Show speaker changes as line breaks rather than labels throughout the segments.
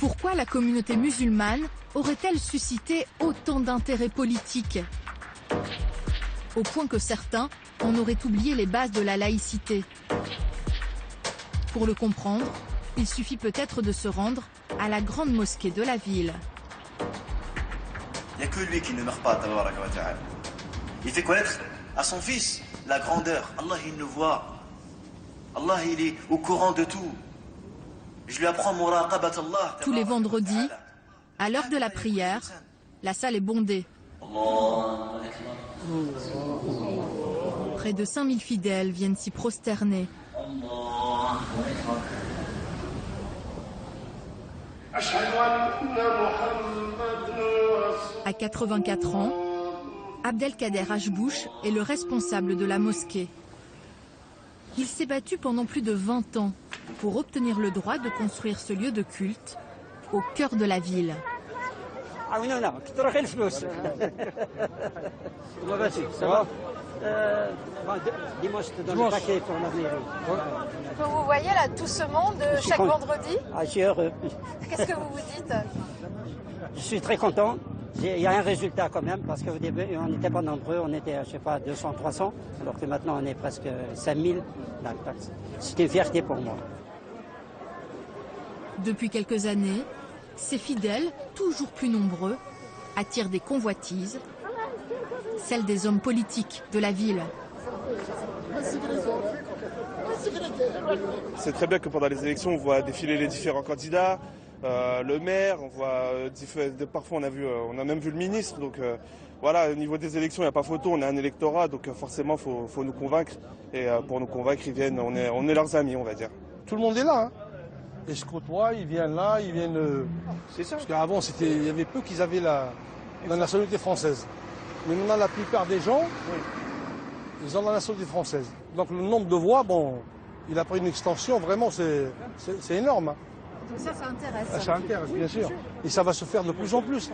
Pourquoi la communauté musulmane aurait-elle suscité autant d'intérêt politique? Au point que certains en auraient oublié les bases de la laïcité. Pour le comprendre, il suffit peut-être de se rendre à la grande mosquée de la ville.
Il n'y a que lui qui ne meurt pas, tabaraka wa ta'ala. Il fait connaître à son fils la grandeur. Allah, il le voit. Allah, il est au courant de tout. Je lui apprends muraqabat Allah.
Tous les vendredis, à l'heure de la prière, la salle est bondée. Près de 5000 fidèles viennent s'y prosterner. À 84 ans, Abdelkader Hachbouch est le responsable de la mosquée. Il s'est battu pendant plus de 20 ans pour obtenir le droit de construire ce lieu de culte au cœur de la ville.
Quand vous voyez là tout ce monde chaque vendredi,
je suis heureux.
Qu'est-ce que vous vous dites?
Je suis très content. Il y a un résultat quand même, parce qu'au début, on n'était pas nombreux, on était, je sais pas, 200, 300, alors que maintenant on est presque 5000. C'est une fierté pour moi.
Depuis quelques années, ces fidèles, toujours plus nombreux, attirent des convoitises, celles des hommes politiques de la ville.
C'est très bien que pendant les élections, on voit défiler les différents candidats. Le maire, on voit parfois on a même vu le ministre. Donc voilà, au niveau des élections, il n'y a pas photo, on a un électorat, donc forcément, faut nous convaincre. Et pour nous convaincre, ils viennent, on est leurs amis, on va dire.
Tout le monde est là, hein. Ils se côtoient, ils viennent là, ils viennent.
C'est ça.
Parce qu'avant, il y avait peu qui avaient la nationalité française. Mais maintenant, la plupart des gens, ils ont la nationalité française. Donc le nombre de voix, bon, il a pris une extension, vraiment, c'est énorme, hein.
Donc ça intéresse.
Ça intéresse, bien sûr. Et ça va se faire de plus en plus.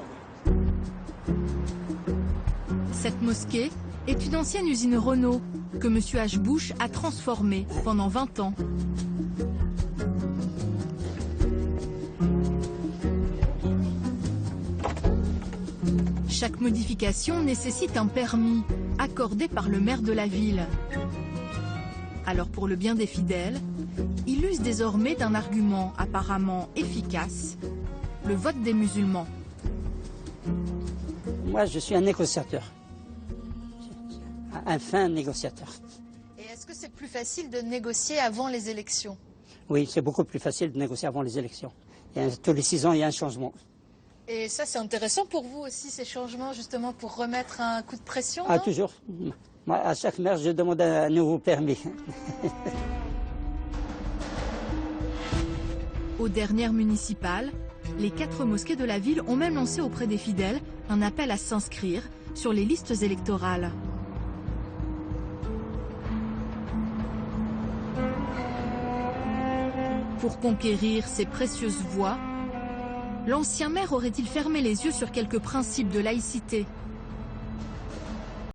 Cette mosquée est une ancienne usine Renault que M. Hachbouch a transformée pendant 20 ans. Chaque modification nécessite un permis accordé par le maire de la ville. Alors pour le bien des fidèles, il use désormais d'un argument apparemment efficace, le vote des musulmans.
Moi, je suis un négociateur, un fin négociateur.
Et est-ce que c'est plus facile de négocier avant les élections?
Oui, c'est beaucoup plus facile de négocier avant les élections. Tous les 6 ans, il y a un changement.
Et ça, c'est intéressant pour vous aussi, ces changements, justement, pour remettre un coup de pression?
Ah,
non?
toujours. Moi, à chaque maire, je demande un nouveau permis.
Aux dernières municipales, les 4 mosquées de la ville ont même lancé auprès des fidèles un appel à s'inscrire sur les listes électorales. Pour conquérir ces précieuses voix, l'ancien maire aurait-il fermé les yeux sur quelques principes de laïcité?